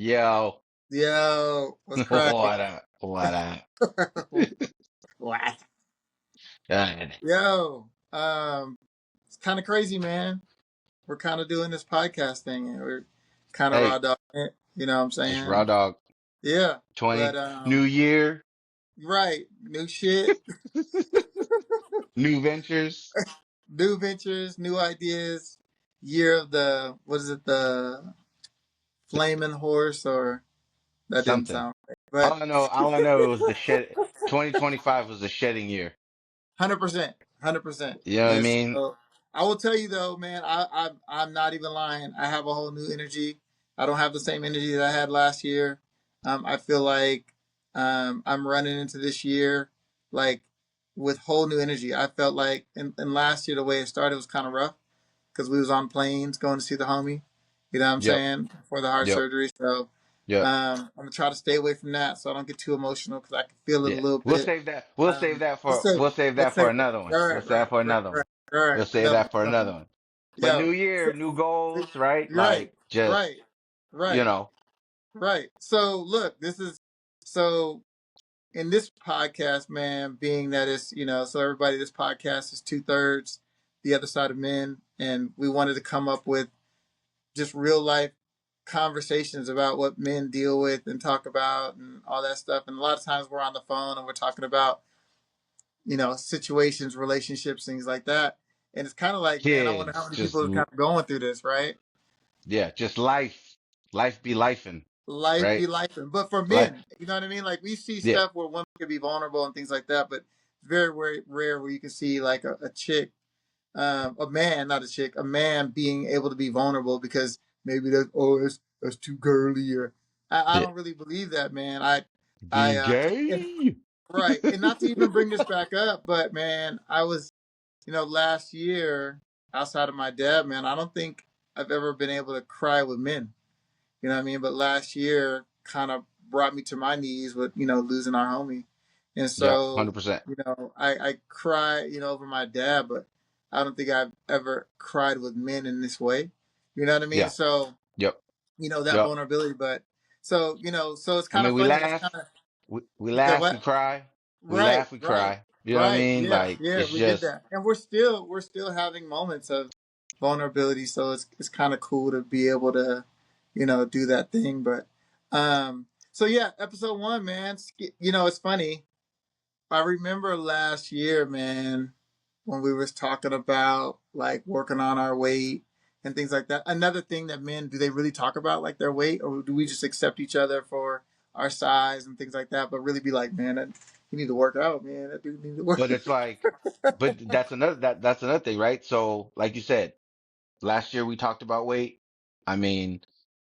Yo, Yo, what's cracking? what up? What up? What? Uh, Yo, it's kind of crazy, man. We're kind of doing this podcast thing, and we're kind of raw Hey, dogging it. You know what I'm just raw saying? dog Yeah, 20, but new year, right, new shit, new ventures, new ventures, new ideas. Year of the what is it? The flaming horse, or that didn't something. sound right, but All I know it was the shed. 2025 was the shedding year. 100%, 100%. You know what I And mean? so I will tell you though, man, I'm not even lying. I have a whole new energy. I don't have the same energy that I had last year. I feel like I'm running into this year like with whole new energy. I felt like in last year the way it started was kind of rough because we was on planes going to see the homie. You know what I'm Yep, saying, for the heart yep, surgery. So yep. I'm gonna try to stay away from that so I don't get too emotional because I can feel it a Yeah. little We'll bit. save that. We'll save that Let's for. say, We'll save let's that say, for another one. all We'll right, save right, that for right, another right, one. right. We'll save that Definitely, for another definitely. one. But Yo, new year, so, new goals, right? you're right, Like just, right, you right, know, right. So look, so in this podcast, man, being that it's so everybody, this podcast is 2/3 the other side of men, and we wanted to come up with just real life conversations about what men deal with and talk about and all that stuff. And a lot of times we're on the phone and we're talking about situations, relationships, things like that. And it's kind of like, man, I wonder how kids, many people are kind of going through this, right? yeah, just life. Life be lifing, Life be right? life. But for Like, men, you know what I mean? Like we see yeah, stuff where women can be vulnerable and things like that, but it's very, very rare where you can see like a chick, a man, not a chick, a man being able to be vulnerable because maybe that's too girly, or I yeah. don't really believe that, man. Be And gay. right, and not to even bring this back up, but man, I was last year, outside of my dad, man, I don't think I've ever been able to cry with men. You know what I mean? But last year kind of brought me to my knees with, losing our homie. And Yeah, so, 100%. I cry, over my dad, but I don't think I've ever cried with men in this way. You know what I mean? Yeah, So, yep, that yep. vulnerability, but so, so it's I kind mean, of we funny. That's laugh, kind of, we you said laugh, we what? cry, we Right, laugh, we right, cry. You know what I right. mean? Yeah, Like, yeah, it's we did just, that, and we're still having moments of vulnerability. So it's kind of cool to be able to, do that thing. But so yeah, episode one, man. It's funny. I remember last year, man, when we was talking about like working on our weight and things like that. Another thing that men do, they really talk about like their weight, or do we just accept each other for our size and things like that? But really be like, man, you need to work out, man. That dude need to work. but it's like, but that's another thing, right? So, like you said, last year we talked about weight. I mean,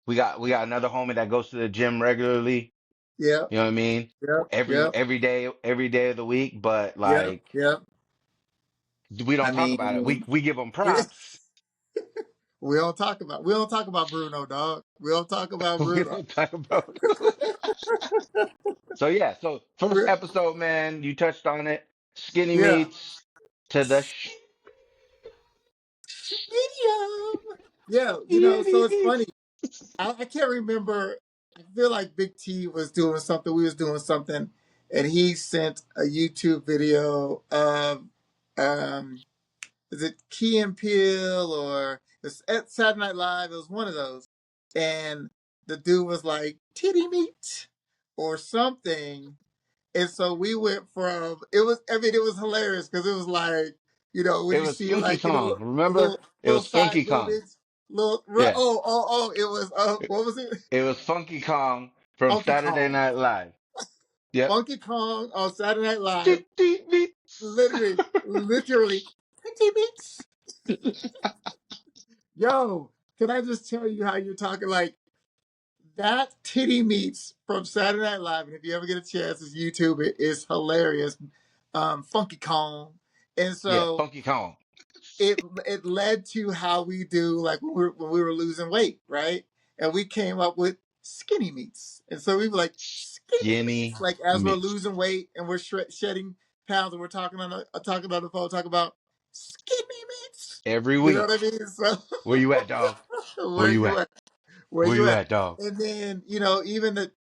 we got another homie that goes to the gym regularly. Yeah, You know what I mean? yeah, Every yeah, every day of the week, but yeah, like yeah. we I don't talk about it. mean, We give them we props. we don't talk about Bruno, dog. We don't talk about We Bruno. don't talk about So yeah, so first We- episode, man, you touched on it. Skinny yeah. meats to the Medium. Yeah, so it's shitty. funny. I can't remember. I feel like Big T was doing something. We was doing something, and he sent a YouTube video of, um, is it Key and Peele, or it's at Saturday Night Live? It was one of those, and the dude was like titty meat or something, and so we went from it was. I mean, it was hilarious because it was like when It you was see Funky like Kong. Remember? little It was side Funky Kong. movements, little Yeah. it was It, what was it? it was Funky Kong from Funky Saturday Kong, Night Live. Yep. Funky Kong on Saturday Night Live, Shitty meats. literally titty meats. Yo, can I just tell you how you're talking like that titty meats from Saturday Night Live? And if you ever get a chance, it's YouTube. It is hilarious. Funky Kong, and Yeah, so Funky Kong. it led to how we do like when we were losing weight, right? And we came up with skinny meats, and so we were like skinny meats, Skinny like as we're meats. losing weight and we're shedding pounds, and we're talking on the phone, talking about skinny meats. Every You know what I week. mean? So Where you at, dog? Where where you you at? at? Where Where you you at? at, dog? And then, you know,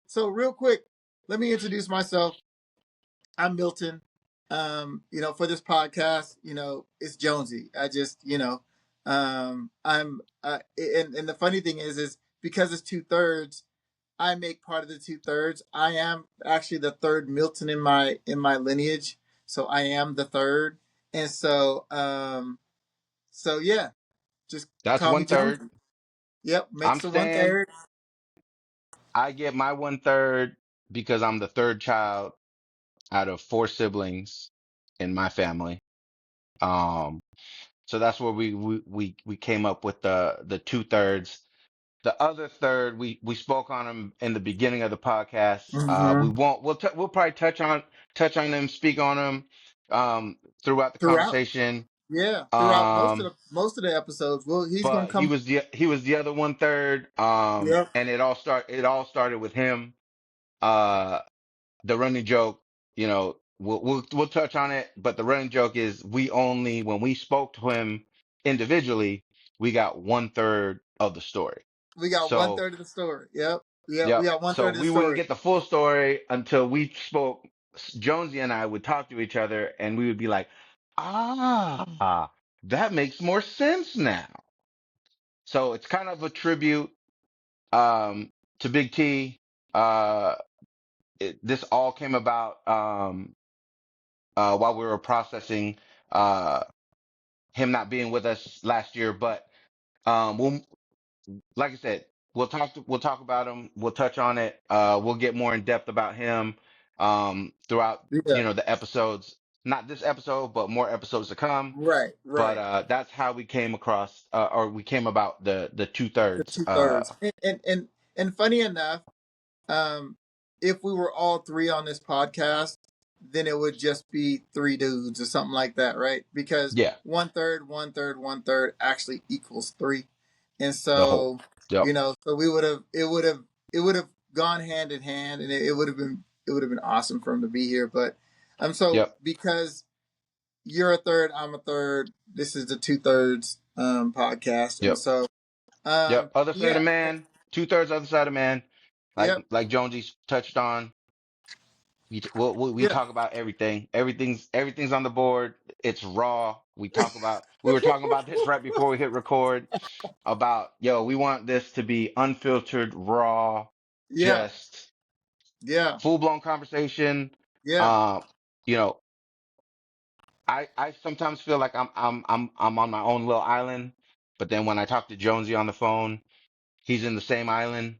so real quick, let me introduce myself. I'm Milton. You know, for this podcast, you know, it's Jonesy. I just, you know, and the funny thing is because it's 2/3, I make part of the 2/3. I am actually the third Milton in my lineage, so I am the third. And so yeah, just That's call me one third. Jonesy. Yep, I'm makes the one Stan. third. I get my one third because I'm the third child out of four siblings in my family. Um, so that's where we came up with the 2/3. The other third, we spoke on them in the beginning of the podcast. We Mm-hmm. won't. We'll probably touch on them, speak on them, throughout the Throughout, conversation. yeah, throughout Um, most of the episodes. Well, he's gonna but he come. was the other one third. Yep, And it all started with him. Uh, the running joke, we'll touch on it, but the running joke is when we spoke to him individually, we got one third of the story. we got one So, third of the story. Yep, yep, we yep. got one So third of the we wouldn't story. get the full story until we spoke. Jonesy and I would talk to each other and we would be like, that makes more sense now. So it's kind of a tribute, um, to Big T. Uh, this all came about, while we were processing, uh, him not being with us last year. But, we'll, like I said, we'll talk about him. We'll touch on it. We'll get more in depth about him, throughout, Yeah, the episodes, not this episode, but more episodes to come. right, But, right. that's how we came across, or we came about the two The thirds. 2/3, and funny enough, um, if we were all three on this podcast, then it would just be three dudes or something like that, right? Because Yeah, one third, one third, one third actually equals three, and the whole. so Yep. you know, so it would have gone hand in hand, and it would have been awesome for him to be here. But so Yep. because you're a third, I'm a third. This is the 2/3 podcast, and Yep. so Yep. Other side yeah, of man, 2/3 other side of man, like yep, Jonesy's touched on. We yeah. talk about everything. Everything's on the board. It's raw. We were talking about this right before we hit record about, yo, we want this to be unfiltered, raw, Yeah, just yeah, full blown conversation. yeah. Uh, you know, I sometimes feel like I'm on my own little island, but then when I talk to Jonesy on the phone, he's in the same island,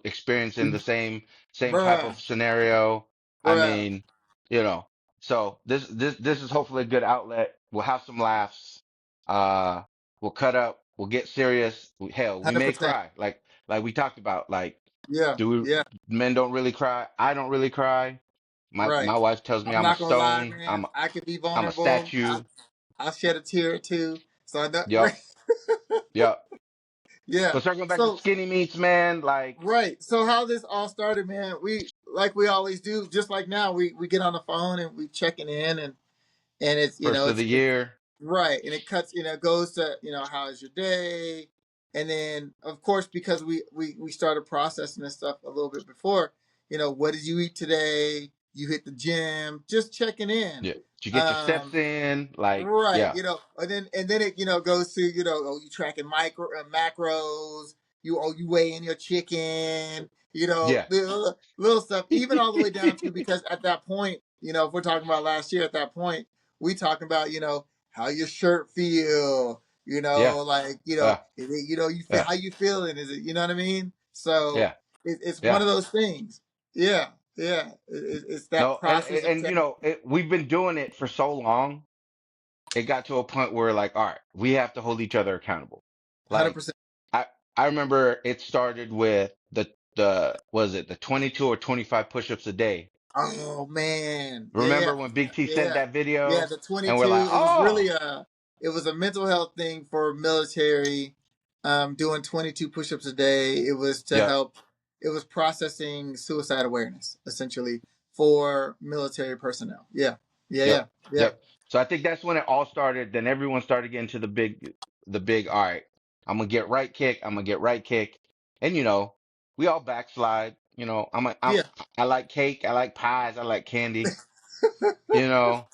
experiencing the same type Bruh, of scenario. I bruh. mean, you know, so this is hopefully a good outlet. We'll have some laughs. Uh, we'll cut up. We'll get serious. Hell, we may 100%. cry, like we talked about. Like, Yeah, do we yeah, men don't really cry? I don't really cry. My right. my wife tells me I'm I'm a not gonna lie, stone. man. I could be I'm a vulnerable. statue. I'll shed a tear or two. So I know, right? Yup, yup. Yeah. But circling back to So skinny meats, man, like, right. So how this all started, man? We like we always do. Just like now, we get on the phone and we checking in, and it's first of the it's year. right, and it cuts, goes to, how is your day, and then of course because we started processing this stuff a little bit before. What did you eat today? You hit the gym, just checking in. Yeah. Did you get your steps Um, in? Like, Right, yeah, and then it goes to you tracking macros, you weigh in your chicken, yeah, the little stuff, even all the way down to, because at that point, if we're talking about last year, at that point we talking about how your shirt feel, yeah, like is it, you feel yeah, how you feeling, is it, you know what I mean? So yeah, it's one yeah. of those things. Yeah, yeah, it's that No, and process of and we've been doing it for so long. It got to a point where, like, all right, we have to hold each other accountable. Like, 100%. I I remember it started with the was it the 22 or 25 push-ups a day. Oh man, yeah, Remember when Big T sent yeah, that yeah. video The and we're like, 22. It was really oh, it was a mental health thing for military. Doing 22 push-ups a day. It was to yep, help. It was processing suicide awareness, essentially, for military personnel. Yeah, yeah, yeah, yep, yeah. yep. So I think that's when it all started. Then everyone started getting to the big, all right, I'm gonna get right kick. I'm gonna get right kick. And we all backslide. Yeah. I like cake, I like pies, I like candy, you know,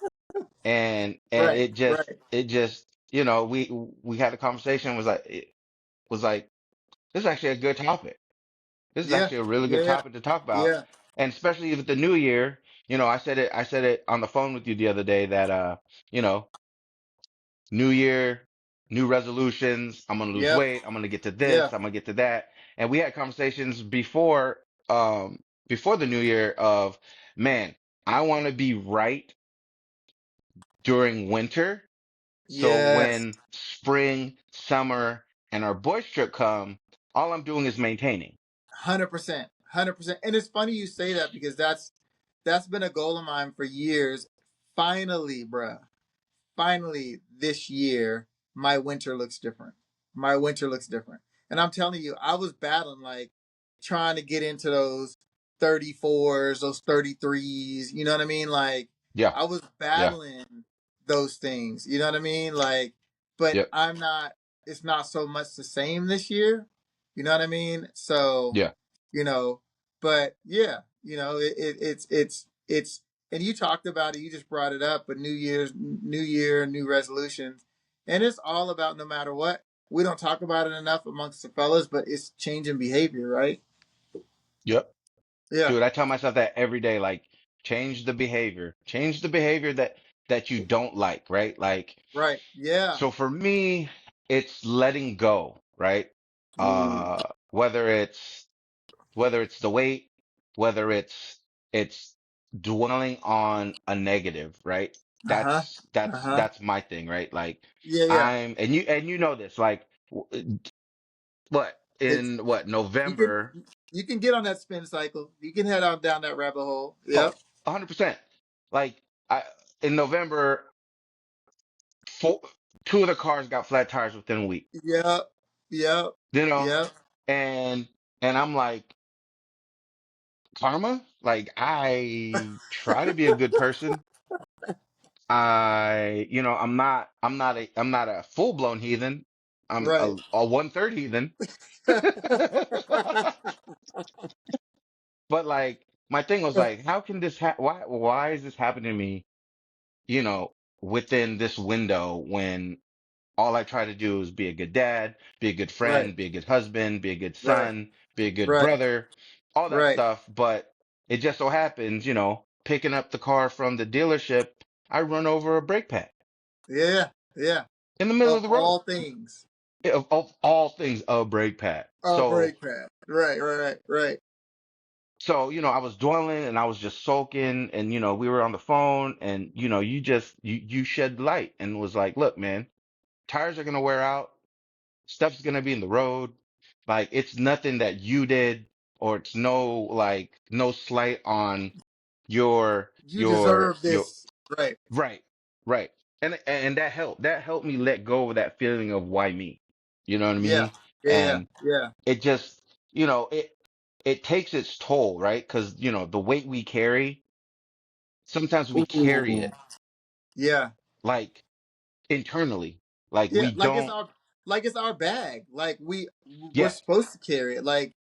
and Right. it Right. just, we had a conversation, was like this is actually a good topic. This is Yeah. actually a really good Yeah. topic to talk about. Yeah. And especially with the new year, I said it on the phone with you the other day that you know, new year, new resolutions, I'm gonna lose Yep. weight, I'm gonna get to Yeah. this, I'm gonna get to that. And we had conversations before the new year of, man, I want to be right during winter. So Yes. when spring, summer, and our boys trip come, all I'm doing is maintaining. 100%. 100%. And it's funny you say that because that's been a goal of mine for years. Finally, bruh, finally this year my winter looks different. My winter looks different. And I'm telling you, I was battling like trying to get into those 34s, those 33s, you know what I mean? Like Yeah, I was yeah, battling those things, you know what I mean? Like but yep, I'm not it's not so much the same this year. You know what I mean? So, yeah, you know, but yeah, it's and you talked about it, you just brought it up, but new year, new resolutions. And it's all about no matter what. We don't talk about it enough amongst the fellas, but it's changing behavior, right? yep. Yeah. Dude, I tell myself that every day, like, change the behavior that you don't like, right? Like, Right. Yeah. so for me, it's letting go, right? Ooh. Whether it's the weight, whether it's dwelling on a negative, right? Uh-huh. That's that's Uh-huh. that's my thing, right? Like Yeah, yeah. and you know this, like what It's in what you can November? you can get on that spin cycle. You can head on down that rabbit hole. Oh, Yep. 100%. Like I in November, four, two of the cars got flat tires within a week, Yep. Yep. you know, Yep. and I'm like, karma. Like I try to be a good person. I'm not a full blown heathen. I'm Right. a 1/3 heathen. But like my thing was like, how can this why is this happening to me, you know, within this window when all I try to do is be a good dad, be a good Right. friend, be a good husband, be a good Right. son, be a good Right. brother, all that Right. stuff. But it just so happens, picking up the car from the dealership, I run over a brake pad Yeah. Yeah. in the middle Of of the road. all things. Of all things, a brake pad. Oh, So, brake pad. Right. Right. Right. Right. I was dwelling and I was just sulking, and we were on the phone, and you shed light and was like, look, man, tires are gonna wear out, stuff's gonna be in the road. Like it's nothing that you did, or it's no slight on your You your deserve your this. Right. right, right. And that helped. That helped me let go of that feeling of why me. You know what I Yeah. mean? Yeah. And Yeah. it just, it takes its toll, right? Because, the weight we carry, sometimes we carry Ooh. it Yeah. like internally. Like Yeah. we don't, Like it's our bag. Like we're yeah, supposed to carry it. Like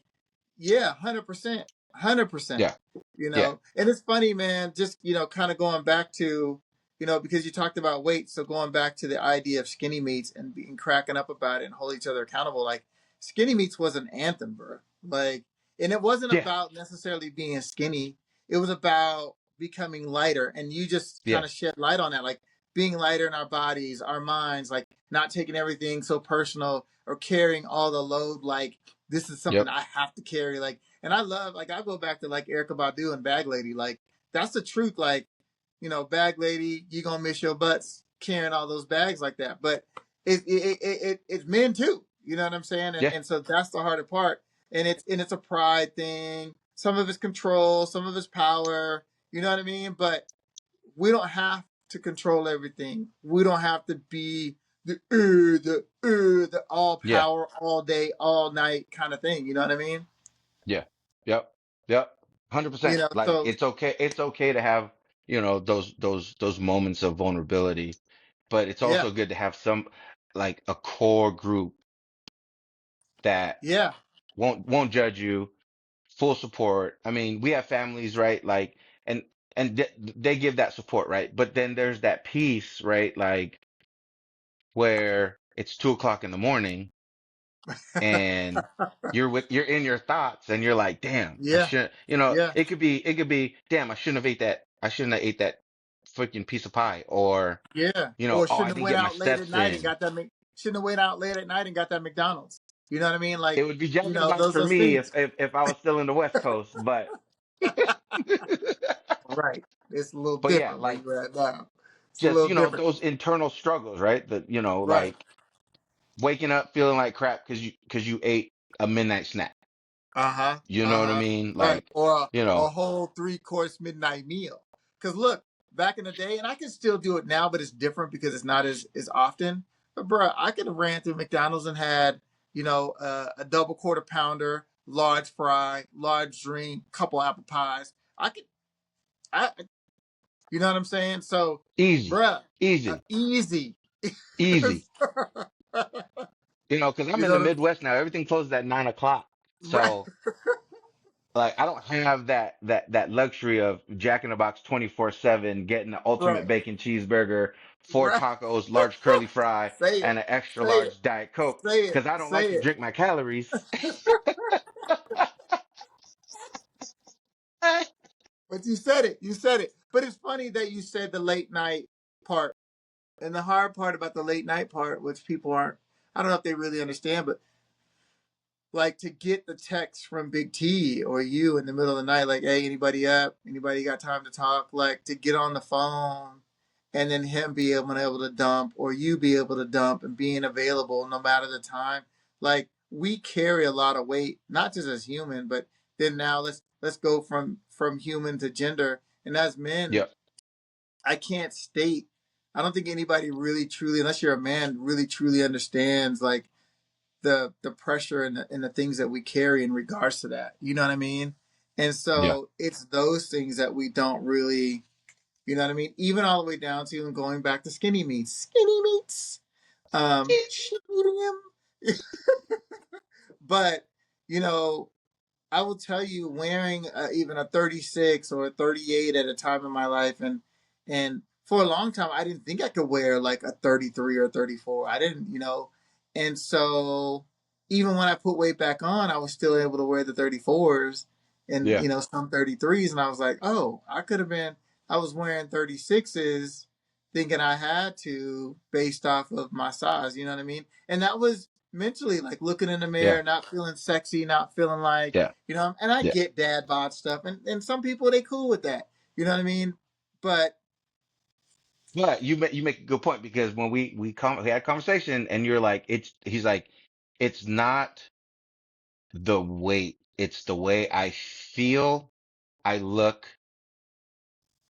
yeah, 100%. 100%. yeah, You yeah, know, and it's funny, man, just, kind of going back to, because you talked about weight. So going back to the idea of skinny meats and being cracking up about it and hold each other accountable. Like skinny meats was an anthem, bro. Like, and it wasn't yeah, about necessarily being skinny. It was about becoming lighter. And you just kind yeah, of shed light on that. Like being lighter in our bodies, our minds, like not taking everything so personal or carrying all the load. Like, this is something yep, I have to carry. Like, and I love, like, I go back to like Erica Badu and Bag Lady. Like, that's the truth. Like, Bag Lady, you gonna miss your butts carrying all those bags like that. But it's men too. You know what I'm saying? And yeah, and so that's the harder part. And it's a pride thing. Some of it's control, some of it's power. You know what I mean? But we don't have to control everything. We don't have to be the all yeah. power, all day, all night kind of thing. You know what I mean? Yeah. Yep. Yep. 100%. Like So it's okay to have, those moments of vulnerability, but it's yeah, also good to have some like a core group that yeah, won't judge you, full support. I mean, we have families, right? Like, and they give that support, right? But then there's that piece, right? Like where it's 2 o'clock in the morning and you're in your thoughts and you're like, damn, I Yeah, shouldn't, yeah, it could be, damn, I shouldn't have ate that freaking piece of pie, or, yeah. oh, I Shouldn't have didn't went get my out late at steps night and in. got that. Shouldn't have went out late at night and got that McDonald's. You know what I mean? It Like, would be Jack in the Box those for me things. if I was still in the West Coast, but Right. It's a little but yeah, different where like you're at now. It's a just, little different. those internal struggles, right? That, Right. like waking up feeling like crap because you ate a midnight snack. Uh-huh. You know what I Uh-huh. mean? Right. Like, Or you a know, whole 3-course midnight meal. Because look, back in the day, and I can still do it now, but it's different because it's not as often. But bro, I could have ran through McDonald's and had, a double quarter pounder, large fry, large drink, couple apple pies. I, you know what I'm saying? So, easy, bruh, easy, easy. easy. Because I'm You in know the what I'm Midwest now. Everything closes at 9 o'clock. right, So like I don't have that luxury of Jack in the Box 24/7, getting the ultimate right, bacon cheeseburger, four right. tacos, large curly fry, Say it, and an extra say it, large Diet Coke. say it, Because I don't say like to it. drink my calories. But you said it. You said it. But it's funny that you said the late night part. And the hard part about the late night part, which people aren't, I don't know if they really understand, but like to get the text from Big T or you in the middle of the night, like, hey, anybody up? Anybody got time to talk? Like to get on the phone and then him be able to dump or you be able to dump and being available no matter the time. Like we carry a lot of weight, not just as human, but then now let's go from human to gender. And as men, Yep. I can't state. I don't think anybody really truly, unless you're a man, really truly understands like the pressure and the things that we carry in regards to that. You know what I mean? And Yeah. so it's those things that we don't really, you know what I mean? Even all the way down to and going back to skinny meats, medium. But you know, I will tell you, wearing even a 36 or a 38 at a time in my life, and for a long time, I didn't think I could wear like a 33 or 34. I didn't, and so even when I put weight back on, I was still able to wear the 34s and Yeah. some 33s, and I was like, oh, I could have been. I was wearing 36s, thinking I had to based off of my size. You know what I mean? And that was mentally like looking in the Yeah. mirror, not feeling sexy, not feeling like Yeah. and I Yeah. get dad bod stuff, and some people they cool with that. You know what I mean? But But you make a good point, because when we had a conversation and you're like, he's like, it's not the weight, it's the way I feel, I look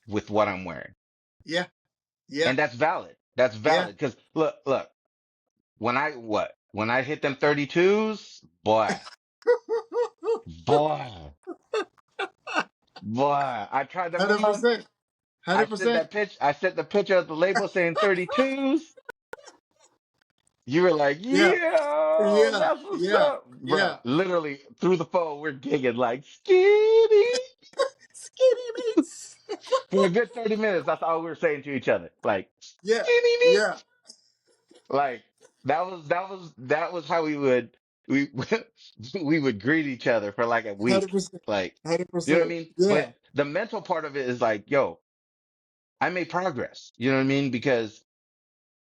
with what I'm wearing. yeah, yeah, And that's valid. That's yeah. valid. Because look, when I hit them 32s, boy, I tried them hundred on. percent, hundred percent. I sent the picture of the label saying 32s. You were like, Yeah, yeah, yeah, that's what's yeah, up, bruh. yeah. Literally through the phone, we're gigging like skinny Skinny meats. for a good 30 minutes. That's all we were saying to each other, like Yeah, skinny yeah. meats. Like that was how we we would greet each other for like a Hundred week. percent, Like, hundred you know what I percent. mean? But Yeah, the mental part of it is like, yo, I made progress. You know what I mean? Because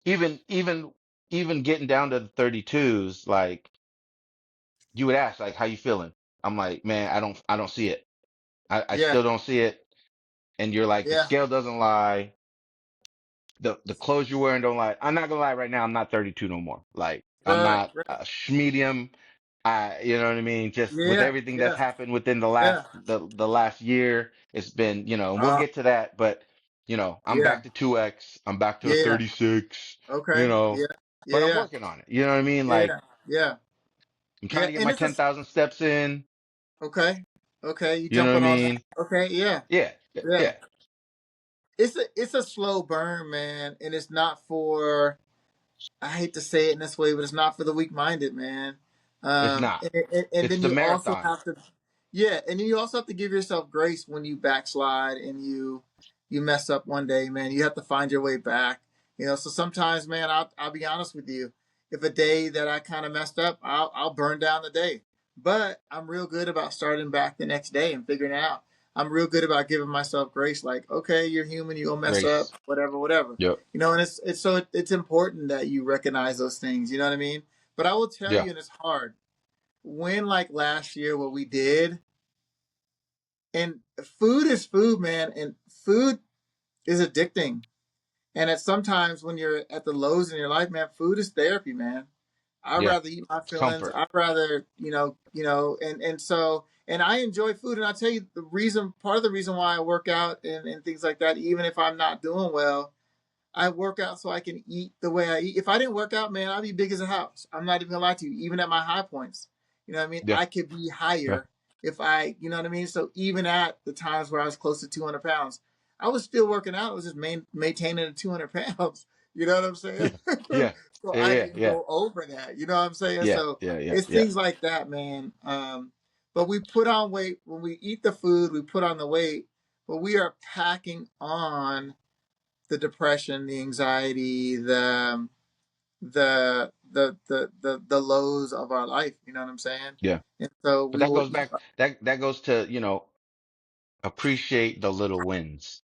even even even getting down to the 32s, like you would ask, like, how you feeling? I'm like, man, I don't see it. I yeah, still don't see it. And you're like, the yeah. scale doesn't lie. The clothes you're wearing don't lie. I'm not gonna lie, right now, I'm not 32 no more. Like, I'm Right, not right. medium. You know what I mean? Just with Yeah, everything that's yeah, happened within yeah. the last year, it's been, and we'll Uh, get to that, but I'm yeah, back to 2X. I'm back to a yeah. 36, Okay. Yeah, but I'm yeah, working on it. You know what I mean? Like, yeah, yeah, I'm trying yeah. to get And my it's a 10,000 steps in. okay, okay. You You know what I jumping on that? mean? Okay, yeah, Yeah. yeah. Yeah. It's a slow burn, man, and it's not for. I hate to say it in this way, but it's not for the weak minded, man. It's not. And It's then the you also marathon. have to, yeah, and then you also have to give yourself grace when you backslide and you mess up one day, man. You have to find your way back. So sometimes, man, I'll be honest with you. If a day that I kind of messed up, I'll burn down the day. But I'm real good about starting back the next day and figuring it out. I'm real good about giving myself grace. Like, okay, you're human. You gonna mess up. Grace. Whatever, whatever. Yep. And it's important that you recognize those things. You know what I mean? But I will tell Yeah. you, and it's hard. When like last year, what we did, and food is food, man, and food is addicting. And at sometimes when you're at the lows in your life, man, food is therapy, man. I'd Yeah. rather eat my It's feelings. comfort. I'd rather, and I enjoy food. And I'll tell you part of the reason why I work out and things like that, even if I'm not doing well, I work out so I can eat the way I eat. If I didn't work out, man, I'd be big as a house. I'm not even gonna lie to you. Even at my high points, you know what I mean? Yeah. I could be Yeah. higher if you know what I mean? So even at the times where I was close to 200 pounds, I was still working out. I was just maintaining the 200 pounds. You know what I'm saying? Yeah. Yeah. So I Yeah. didn't Yeah. go over that. You know what I'm saying? Yeah. So Yeah. Yeah. it's Yeah. things like that, man. But we put on weight when we eat the food. We put on the weight, but we are packing on the depression, the anxiety, the lows of our life. You know what I'm saying? Yeah. And so But we that will goes eat. back. That goes to appreciate the little wins.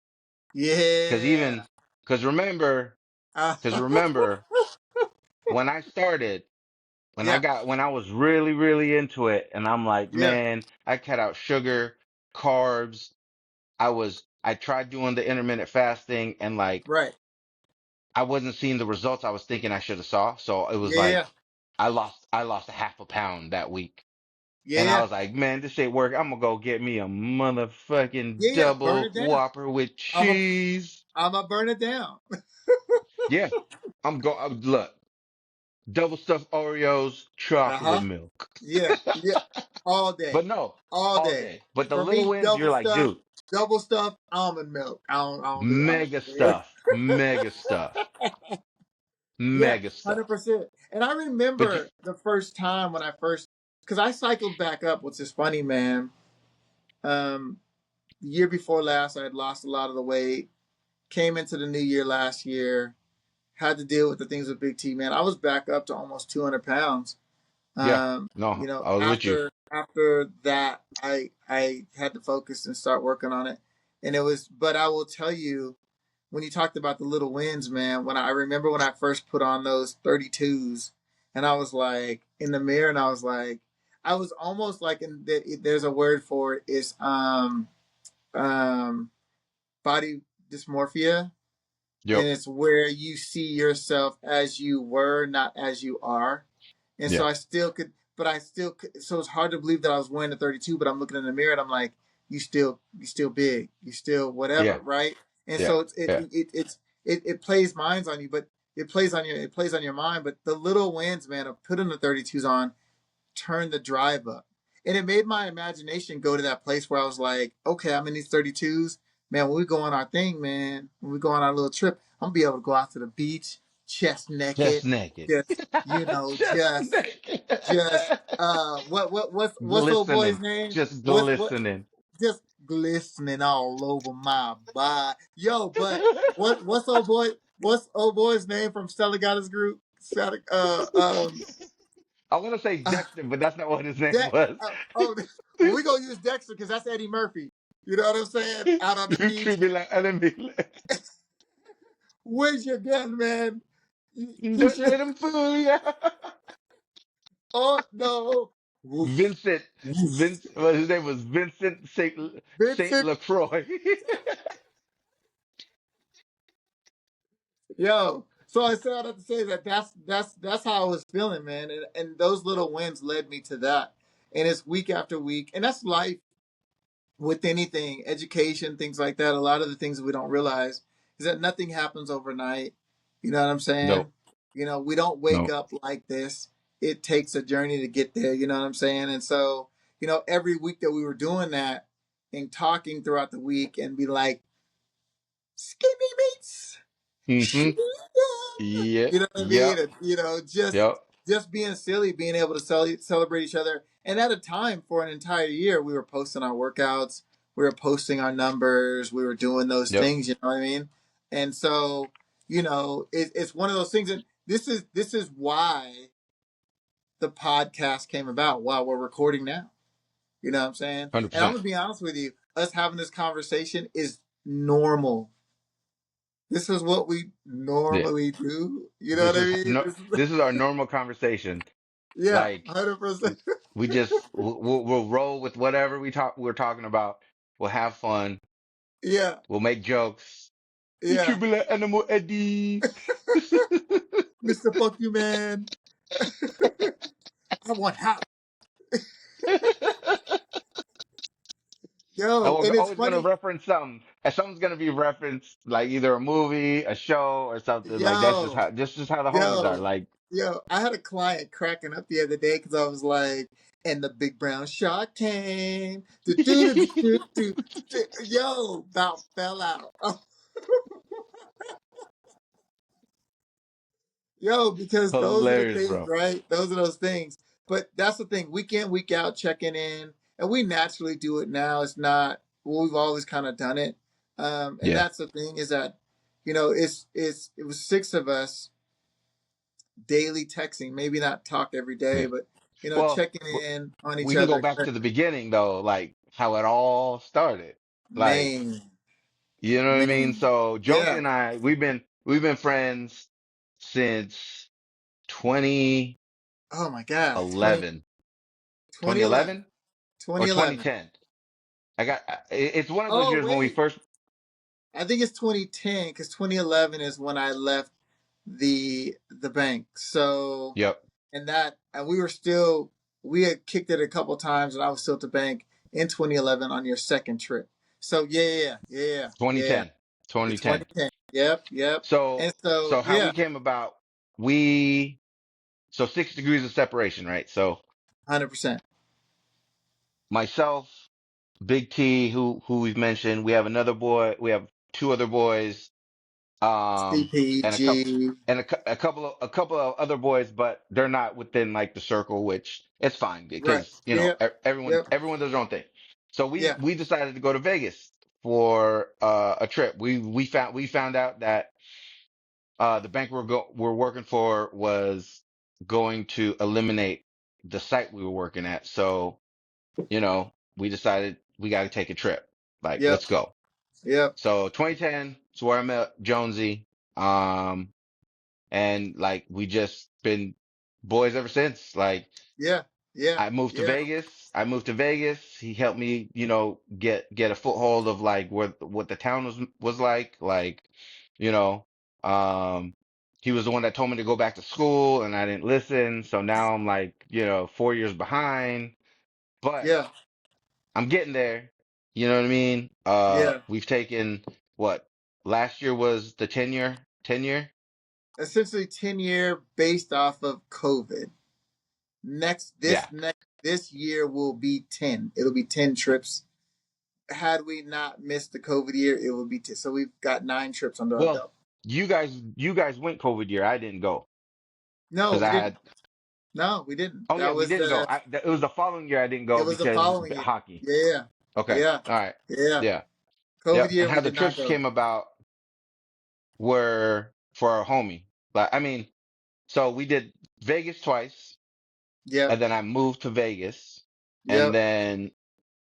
Because Yeah. even because remember Uh, because remember when I started yeah. when I was really really into it, and I'm like, Yeah. man, I cut out sugar, carbs. I tried doing the intermittent fasting, and like Right. I wasn't seeing the results I was thinking I should have saw. So it was Yeah. like I lost a half a pound that week. And I Yeah. was like, man, this ain't work. I'm gonna go get me a motherfucking Yeah. Yeah. Burn double it down. Whopper with I'm a cheese. I'm a burn it down. Yeah, look, double stuffed Oreos, Uh chocolate huh. milk. Yeah. Yeah. All day. But no, All all day. day. But the For little me, wins, you're like, dude, double stuff, almond milk. I don't do. I don't mega do stuff, mega stuff, Yeah, mega stuff. 100%. And I But you, remember the first time when because I cycled back up, which is funny, man. Um, the year before last, I had lost a lot of the weight. Came into the new year last year, had to deal with the things with Big T, man. I was back up to almost 200 pounds. yeah, no, I was with you. After that, I had to focus and start working on it. But I will tell you, when you talked about the little wins, man, I remember when I first put on those 32s and I was like in the mirror and I was like, I was almost like there's a word for it. It's um, body dysmorphia. And Yep. it's where you see yourself as you were, not as you are. And so Yeah. I still could, but I still could, so it's hard to believe that I was wearing the 32, but I'm looking in the mirror and I'm like, you still big, you still whatever, Yeah. right? And Yeah. so Yeah. it plays minds on you, but it plays on your mind. But the little wins, man, of putting the 32s on, turn the drive up. And it made my imagination go to that place where I was like, okay, I'm in these 32s. Man, when we go on our thing, man, when we go on our little trip, I'm gonna be able to go out to the beach, chest Just naked, naked. just, Just naked. just what's old boy's Glistening. name? Just What glistening. just glistening all over my body. Yo, but what's old boy's name from Stella got his group? I want to say Dexter, but that's not what his name De- was. oh, well, we gonna use Dexter because that's Eddie Murphy. You know what I'm saying? Out on the You beach. treat me like enemy. Where's your gun, man? You Don't should. let him fool ya. Oh no. Woof, Vincent, woof. well, his name was Vincent Saint Vincent. Lacroix. Yo. So I said I have to say that that's how I was feeling, man. And those little wins led me to that. And it's week after week. And that's life with anything, education, things like that. A lot of the things that we don't realize is that nothing happens overnight. You know what I'm saying? No, We don't wake no. up like this. It takes a journey to get there. You know what I'm saying? And so, every week that we were doing that and talking throughout the week and be like, skinny meats, Hmm. shooting. Yep, You know what I mean? yep, And, just yep. just being silly, being able to celebrate each other. And at a time for an entire year, we were posting our workouts, we were posting our numbers, we were doing those Yep. things. You know what I mean? And so, it's one of those things. And this is why the podcast came about. While we're recording now, you know what I'm saying? And I'm 100%. gonna be honest with you, us having this conversation is normal. This is what we Yeah. normally do. You know what This I is mean? no, this is our normal conversation. Yeah, Like 100%. we just we'll roll with whatever we're talking about. We'll have fun. Yeah, We'll make jokes. You yeah. triple animal Eddie. Mr. Fuck You Man. I want half. I Yo, was and it's always gonna funny. reference something. And something's gonna be referenced, like either a movie, a show, or something. Like Yo, that's just how the homies are. yo, Like yo. I had a client cracking up the other day because I was like, and the big brown shark came. Do, do, do, do, do, do. Yo, about fell out. Yo, because those are the hilarious, things, bro. right? Those are those things. But that's the thing, week in, week out, checking in, and we naturally do it now. It's not, well, we've always kind of done it. And Yeah. that's the thing is that, it was six of us daily texting, maybe not talk every day, Yeah. but Well, checking in on each we can go other. back to the beginning though, like how it all started. Like, Man, you know what I mean? man, So Jonesy yeah. and I, we've been friends since 2011, Oh my God, 2011, 2011 or 2011. 2010. It's one of those Oh years when we wait, first, I think it's 2010 because 2011 is when I left the bank. So yep, and we had kicked it a couple times, and I was still at the bank in 2011 on your second trip. So yeah. 2010, The 2010. 2010. Yep, yep. So, And so so how we came about, we, so 6 degrees of separation, right? So 100%. myself, Big T, who we've mentioned. We have another boy. We have two other boys, and a couple CPG. and a couple of other boys, but they're not within like the circle, which it's fine Right. because Yep. everyone Yep. everyone does their own thing. So we Yeah. we decided to go to Vegas for a trip. We found out that the bank we're working for was going to eliminate the site we were working at. So we decided we got to take a trip. Like, Yep. let's go. Yep. So 2010 is where I met Jonesy. Um, and like we just been boys ever since. Like Yeah. Yeah. I moved to Yeah. Vegas. I moved to Vegas. He helped me, get a foothold of like what the town was like. Like, you know, um, he was the one that told me to go back to school, and I didn't listen. So now I'm like, 4 years behind. But Yeah. I'm getting there. You know what I mean? Yeah. We've taken what last year was the 10 year. Essentially 10-year based off of COVID. Next Yeah. this year will be 10. It'll be 10 trips. Had we not missed the COVID year, it would be 10. So we've got 9 trips under our Well, belt. you guys went COVID year. I didn't go No, because we I didn't. had. No, we didn't. Oh yeah, That we was didn't go. the It was the following year I didn't it go was the because following year. hockey. Yeah. Okay. Yeah. All right. Yeah. Yeah. COVID Yep. And year how we the did not trips go. came about were for our homie. Like I mean, so we did Vegas twice, Yep. and then I moved to Vegas, and Yep. then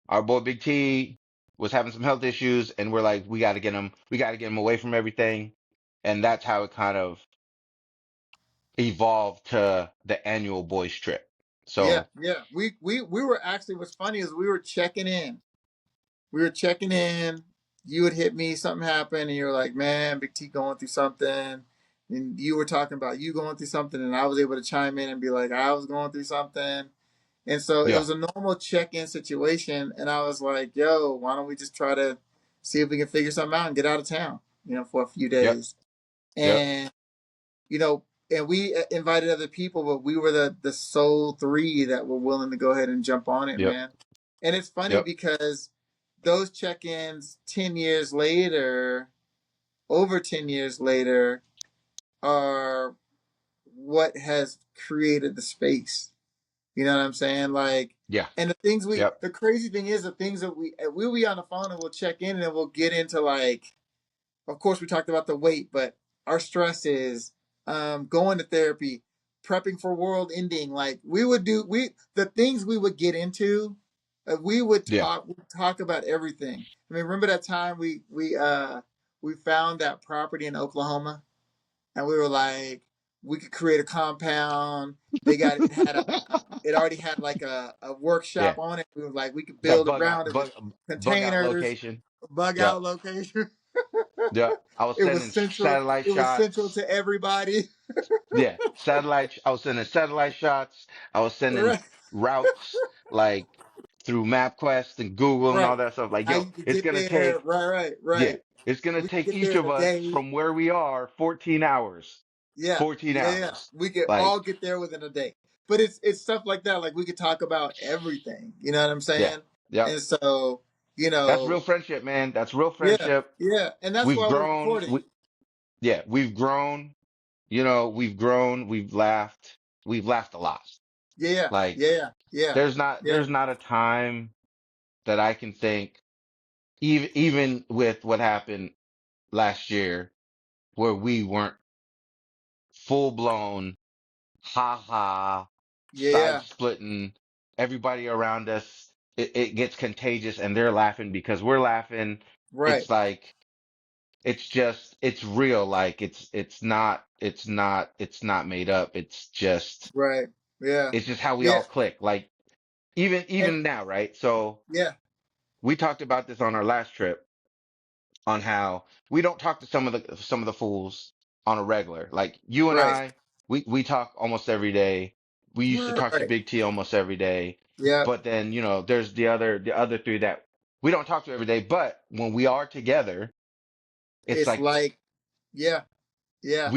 our boy Big T was having some health issues, and we're like, we got to get him away from everything, and that's how it kind of evolved to the annual boys trip. Yeah. So Yeah. We were actually what's funny is we were checking in. We were checking in. You would hit me, something happened, and you were like, "Man, Big T going through something." And you were talking about you going through something, and I was able to chime in and be like, "I was going through something." And so it yeah, was a normal check-in situation, and I was like, "Yo, why don't we just try to see if we can figure something out and get out of town, for a few yep, days?" yep, And and we invited other people, but we were the sole 3 that were willing to go ahead and jump on it, yep, man. And it's funny yep, because those check-ins 10 years later, over 10 years later, are what has created the space. You know what I'm saying? Like, Yeah. and the things Yep. the crazy thing is the things that we'll be on the phone and we'll check in and then we'll get into like, of course we talked about the weight, but our stress is going to therapy, prepping for world ending. Like the things we would get into, Yeah. we'd talk about everything. I mean, remember that time we found that property in Oklahoma and we were like, we could create a compound. It already had like a Yeah. workshop on it. We were like, we could Got build around it with bug out containers, location. bug Yep. out location. Yep. I was It was sending central. satellite It was central shots. to everybody. Yeah. Satellite. I was sending satellite shots. I was sending Right, routes like through MapQuest and Google and right. all that stuff. Like, How yo, you could it's get gonna there? take, Right, right, yeah, right. it's gonna We could take get each there in of a us day. from where we are 14 hours. Yeah, 14 yeah, yeah. hours. We could Like, all get there within a day. But it's stuff like that. Like we could talk about everything. You know what I'm yeah. saying? Yep. And so, you That's real know, friendship, man. That's real yeah, friendship. yeah. And that's We've why we're grown. recording. Yeah, we've grown. We've grown. We've laughed. We've laughed a lot. Yeah, Like, yeah, yeah, yeah. there's not a time that I can think, even with what happened last year, where we weren't full blown, ha ha, side Yeah, splitting. Everybody around us, it gets contagious, and they're laughing because we're laughing. right, It's like it's real. Like it's not made up. right. Yeah, It's just how we yeah, all click. Like and even now, right? So yeah, we talked about this on our last trip on how we don't talk to some of the fools on a regular. Like you and right, I, we talk almost every day. We used to talk to right. Big T almost every day. Yeah, But then, there's the other three that we don't talk to every day. But when we are together, it's it's like like, yeah, yeah,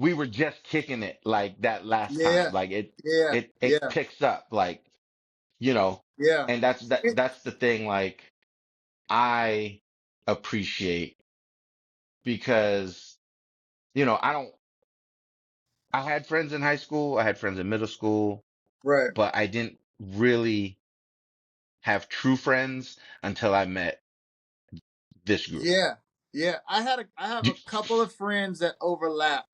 we were just kicking it like that last time. yeah, Like yeah, it yeah, picks up like, you know, yeah. and that's the thing like I appreciate because, I don't I had friends in high school, I had friends in middle school, Right. but I didn't really have true friends until I met this group. Yeah, yeah. I have You- a couple of friends that overlap,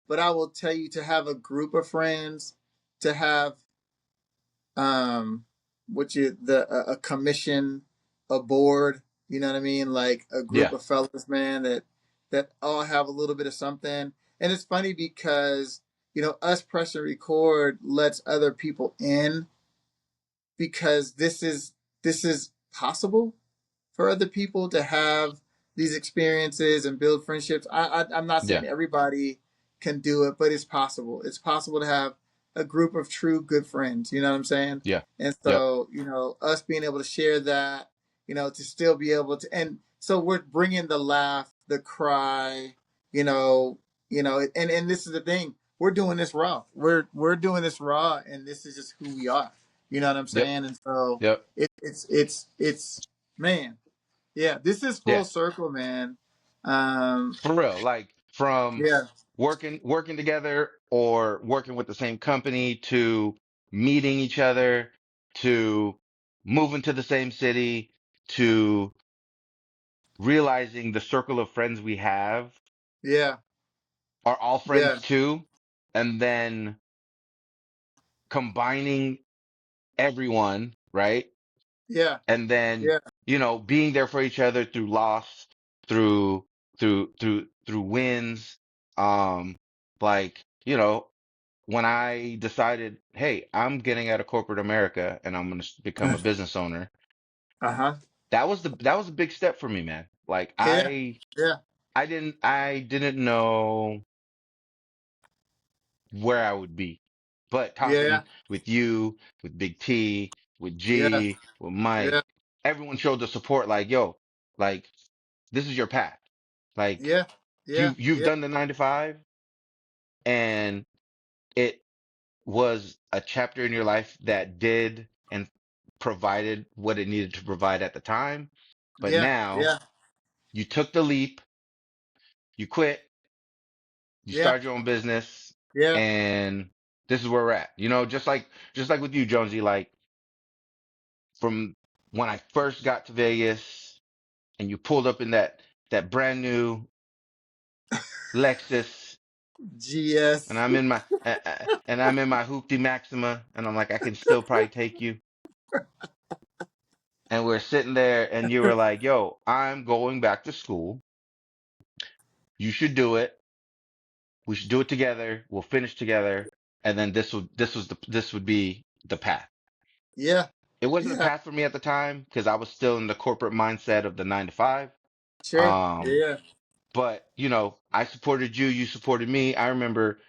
but I will tell you to have a group of friends, to have which is a commission, a board. You know what I mean? Like a group Yeah, of fellas, man, that all have a little bit of something. And it's funny because us press and record lets other people in because this is possible for other people to have these experiences and build friendships. I'm not saying yeah, everybody can do it, but it's possible. It's possible to have a group of true good friends. You know what I'm saying? yeah, And yep, so, us being able to share that, to still be able to, and so we're bringing the laugh, the cry, you know, and this is the thing. We're doing this raw. We're doing this raw, and this is just who we are. You know what I'm yep, saying? And so yep, it's man, yeah, this is yeah. full circle, man. Um, For real, like from yeah, working together or working with the same company to meeting each other to moving to the same city to realizing the circle of friends we have yeah, are all yeah, friends too, and then combining everyone, right? yeah, And then, yeah, being there for each other through loss, through through wins. Um, like, when I decided, hey, I'm getting out of corporate America and I'm going to become a business owner, uh-huh, that was a big step for me, man. Like yeah, yeah, I didn't know where I would be. But yeah, talking with you, with Big T, with yeah, G, with yeah, Mike, everyone showed the support like, yo, like this is your path. Like yeah, yeah, you've yeah, done the 9 to 5 and it was a chapter in your life that did and provided what it needed to provide at the time. But yeah, now yeah, you took the leap, you quit, you yeah, started your own business, Yeah. and this is where we're at. You know, just like with you, Jonesy, like from when I first got to Vegas and you pulled up in that brand new Lexus and GS. I'm in my hoopty Maxima and I'm like I can still probably take you. And we're sitting there and you were like, "Yo, I'm going back to school. You should do it. We should do it together. We'll finish together." And then this would be the path. Yeah. It wasn't a Yeah. path for me at the time because I was still in the corporate mindset of the 9 to 5. Sure. Um, Yeah. but you know, I supported you, you supported me. I remember,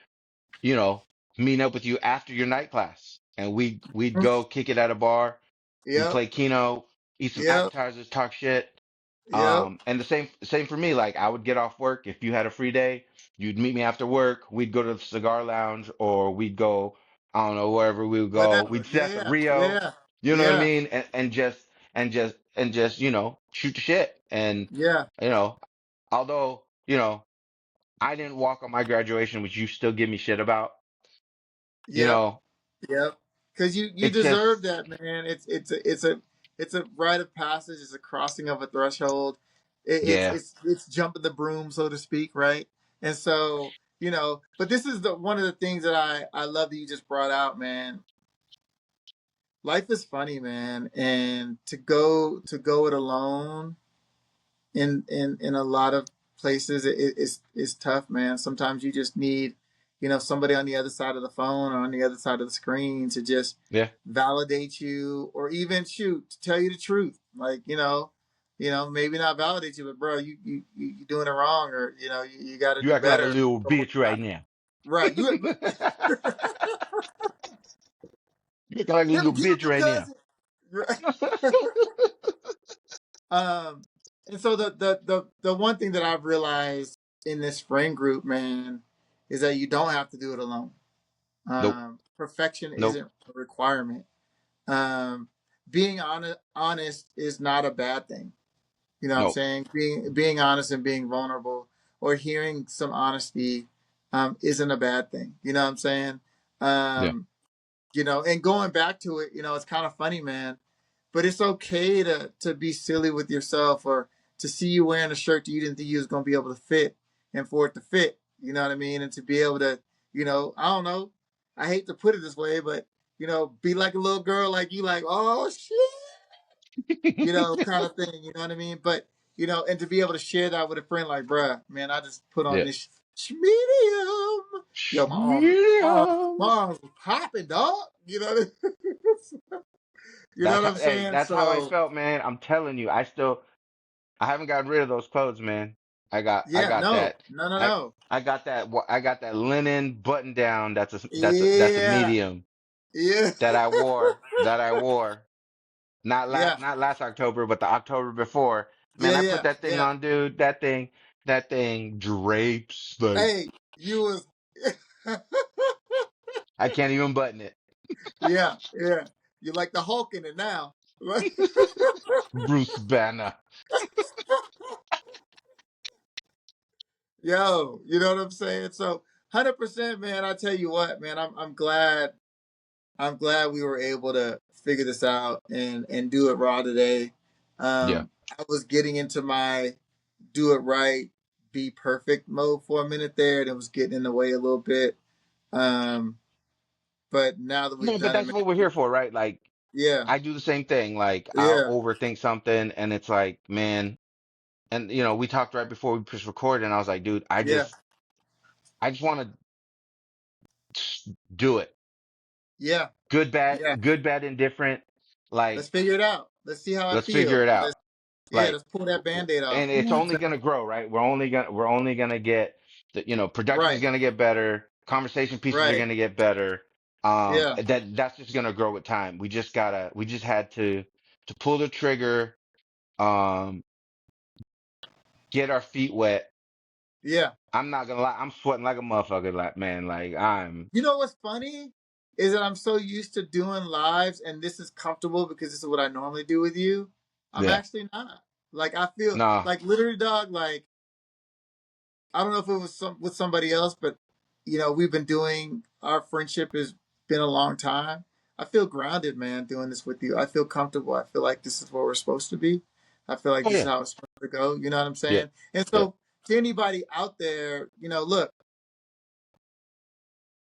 you know, meeting up with you after your night class, and we'd go kick it at a bar. We'd Yep. play Keno, eat some Yep. appetizers, talk shit. Yep. And the same for me. Like I would get off work if you had a free day, you'd meet me after work. We'd go to the cigar lounge or we'd go, I don't know, wherever we would go. Whatever. We'd sit at the Yeah. Rio, Yeah. you know what I Yeah. mean? And just, you know, shoot the shit. And, Yeah. you know, although, you know, I didn't walk on my graduation, which you still give me shit about, you Yep. know, Yep. Because you it's deserve just, that, man. It's a rite of passage. It's a crossing of a threshold. yeah, It's jumping the broom, so to speak, right? And so but this is the one of the things that I love that you just brought out, man. Life is funny, man, and to go it alone in a lot of places it's tough, man. Sometimes you just need somebody on the other side of the phone or on the other side of the screen to just yeah, validate you, or even shoot to tell you the truth, like maybe not validate you, but bro, you doing it wrong, or you got to you do act like a better. little bitch right now. Right, you You act like a never little give up bitch your right now. cousin. Right. um and so the one thing that I've realized in this friend group, man, is that you don't have to do it alone. Nope, Perfection nope, isn't a requirement. um Being honest is not a bad thing. You know what I'm nope. saying? Being honest and being vulnerable, or hearing some honesty, isn't a bad thing. You know what I'm saying? Yeah. um and going back to it, it's kind of funny, man, but it's okay to be silly with yourself, or to see you wearing a shirt that you didn't think you was going to be able to fit, and for it to fit, you know what I mean, and to be able to, I don't know, I hate to put it this way, but be like a little girl, like you, like, oh shit, kind of thing, you know what I mean? But and to be able to share that with a friend, like, bruh, man, I just put on Yeah. this medium. Yo, my Medium. arms was popping, dog. You know what I'm Hey, saying? that's how I So felt, man. I'm telling you, I haven't gotten rid of those clothes, man. I yeah, got no, that, no, no, I, no. I got that linen button down. That's a Yeah, medium yeah, that I wore. yeah, Not last October, but the October before. Man, yeah, I put yeah, that thing yeah. on, dude. That thing drapes like Hey, you was, I can't even button it. yeah, yeah. You like the Hulk in it now. Bruce Banner. Yo, you know what I'm saying? So 100%, man. I tell you what, man. I'm glad we were able to figure this out and do it raw today. Yeah. I was getting into my do it right, be perfect mode for a minute there, and it was getting in the way a little bit. Um, but now that we've No, but done it, that's man, what we're here for, right? Like yeah, I do the same thing. Like I'll yeah, overthink something and it's like, man, and you know, we talked right before we pushed record and I was like, dude, yeah, I just want to do it. yeah, yeah. Good, bad, indifferent. Let's Like, figure it out. Let's see how I let's figure feel. it out. Yeah, Like, let's pull that band-aid off. and it's only gonna grow, right? We're only gonna get you know, production's Right, gonna get better. Conversation pieces are right. gonna get better. Yeah, That's just gonna grow with time. We just had to pull the trigger, um, get our feet wet. yeah. I'm not gonna lie, I'm sweating like a motherfucker, like man, like I'm, You know what's funny is that I'm so used to doing lives, and this is comfortable because this is what I normally do with you. I'm yeah, actually not. Like, I feel nah, like, literally, dog. Like, I don't know if it was with somebody else, but we've been doing our friendship has been a long time. I feel grounded, man, doing this with you. I feel comfortable. I feel like this is where we're supposed to be. I feel like Oh this is yeah. how it's supposed to go. You know what I'm Yeah. saying? And Yep. so, to anybody out there, look,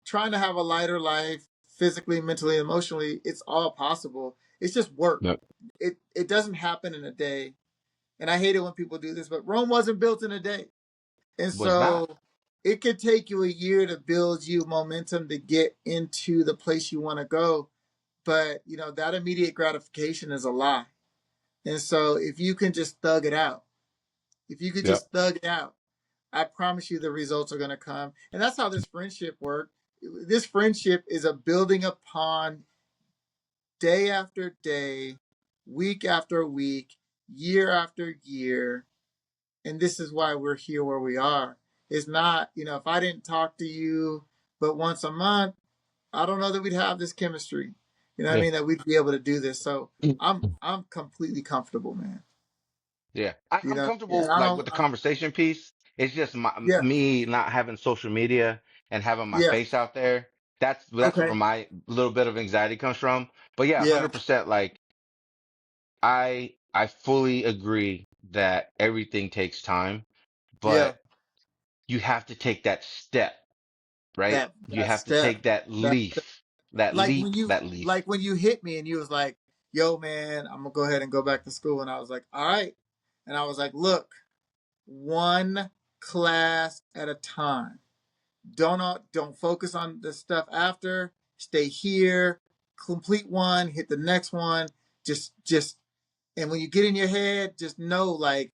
trying to have a lighter life, physically, mentally, emotionally, it's all possible. It's just work. Yep. It doesn't happen in a day. And I hate it when people do this, but Rome wasn't built in a day. And Was not. so it could take you a year to build you momentum to get into the place you want to go. But, that immediate gratification is a lie. And so if you can just thug it out, if you could Yep. just thug it out, I promise you the results are going to come. And that's how this friendship works. This friendship is a building upon day after day, week after week, year after year. And this is why we're here where we are. It's not, if I didn't talk to you but once a month, I don't know that we'd have this chemistry. You know what I Yeah. mean? That we'd be able to do this. So I'm completely comfortable, man. Yeah. I'm Yeah, comfortable I like don't with the conversation piece. It's just yeah, me not having social media and having my yeah. face out there. That's where Okay. my little bit of anxiety comes from. But yeah, Yeah, 100% like I fully agree that everything takes time, yeah. but you have to take that step, right? That You that have to step. take that That like when you that leap. like when you hit me and you was like, yo man, I'm gonna go ahead and go back to school. And I was like, all right. And I was like, look, one class at a time. Don't focus on the stuff after. Stay here, complete one, hit the next one. Just and when you get in your head, just know like,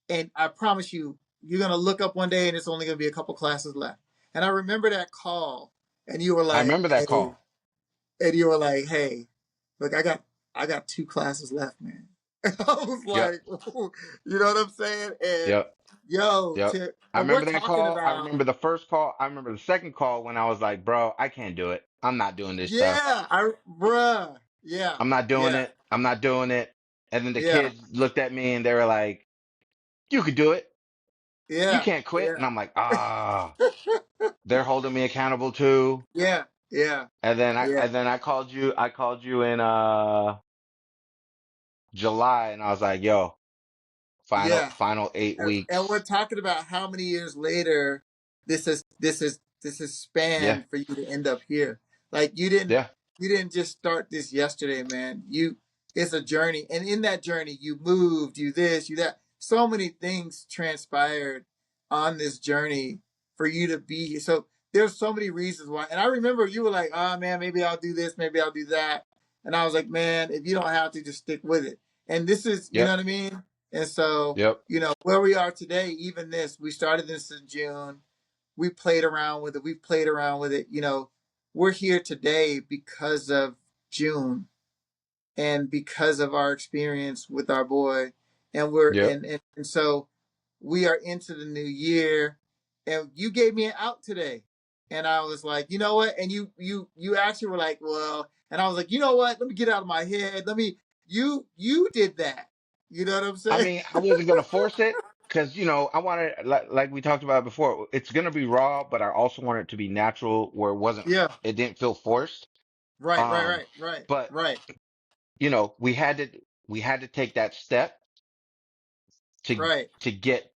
and I promise you, you're gonna look up one day and it's only gonna be a couple classes left. And I remember that call, and you were I like, remember that hey, call. and you were like, hey, look, I got two classes left, man. I was Yep. like, you know what I'm saying? And Yep. yo, Yep. I and we're remember that talking call. I about, remember the first call. I remember the second call when I was like, bro, I can't do it. I'm not doing this stuff. yeah, yeah, I'm not doing yeah, it. I'm not doing it. And then the yeah, kids looked at me and they were like, you could do it. You yeah, can't quit. And yeah, I'm like, they're holding me accountable too. yeah, yeah, yeah, And then I called you in July and I was like, yo, yeah. final eight And we're weeks. talking about how many years later this is Yeah. spanned for you to end up here. Like Yeah. you didn't just start this yesterday, man. It's a journey, and in that journey, you moved, you this, you that. So many things transpired on this journey for you to be here. So there's so many reasons why. And I remember you were like, "Oh man, maybe I'll do this, maybe I'll do that," and I was like, "Man, if you don't have to, just stick with it." And this is, you know Yep. what I mean. And so Yep. where we are today, even this, we started this in June. We played around with it. We played around with it. We're here today because of June and because of our experience with our boy. And we're Yep. and so we are into the new year. And you gave me an out today. And I was like, you know what? And you actually were like, well, and I was like, you know what? Let me get out of my head. You did that. You know what I'm I saying? mean, I wasn't gonna force it because I wanted like we talked about before. It's gonna be raw, but I also want it to be natural, where Yeah. it didn't feel forced. Right, right, Um, right, right, but right. we had to take that step to Right. get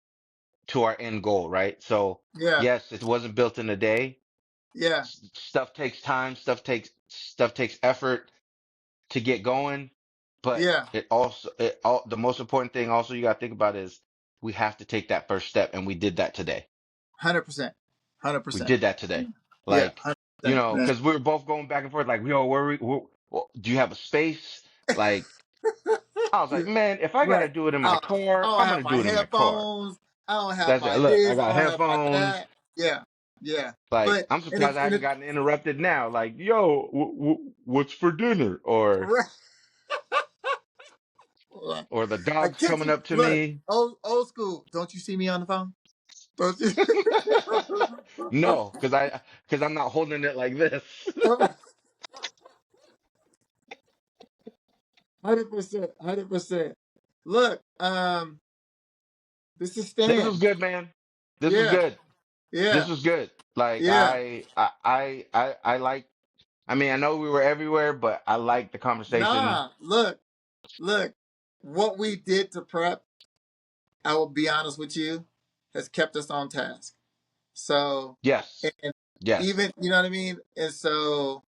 to our end goal, right? So Yeah. yes, it wasn't built in a day. Yeah. Stuff takes time. Stuff takes effort to get going. But Yeah. the most important thing also you got to think about is we have to take that first step, and we did that today. 100%. We 100%. did that today. Yeah. Like, 100%. Yeah. because we were both going back and forth, like, yo, do you have a space? Like, I was like, Yeah. man, if I got to Right. do it in my I car, don't I'm gonna have my do it in my car. headphones. I don't have That's it. my Look, I this. I got don't have my headphones. that. Yeah. Yeah. Like, But I'm and surprised it's I and hadn't it's gotten interrupted now. Like, yo, what's for dinner? right. Or the Like dog's coming kitchen. up to Look, me. old school. Don't you see me on the phone? Don't you? No, because I'm not holding it like this. 100%. 100%. Look, this is This was Stan. good, man. This was Yeah. good. This Yeah. was good. Like Yeah. I like. I mean, I know we were everywhere, but I like the conversation. Nah, look, what we did to prep, I will be honest with you, has kept us on task. So, Yes, and yes. even, you know what I mean? And so,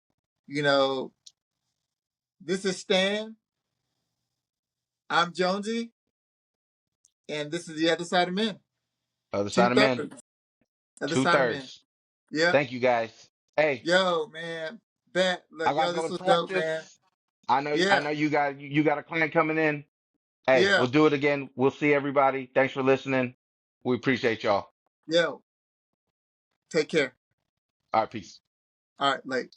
you know, this is Stan, I'm Jonesy, and this is the other side of men. Other Two side of men, thirds, other two side of men. thirds. Yep. Thank you guys. Hey, Yo, man. Bet. I Look, gotta yo, go this to was dope, man. practice. I Yeah. know you got a client coming in. Hey, Yeah. we'll do it again. We'll see everybody. Thanks for listening. We appreciate y'all. Yo, take care. All right, peace. All right, late.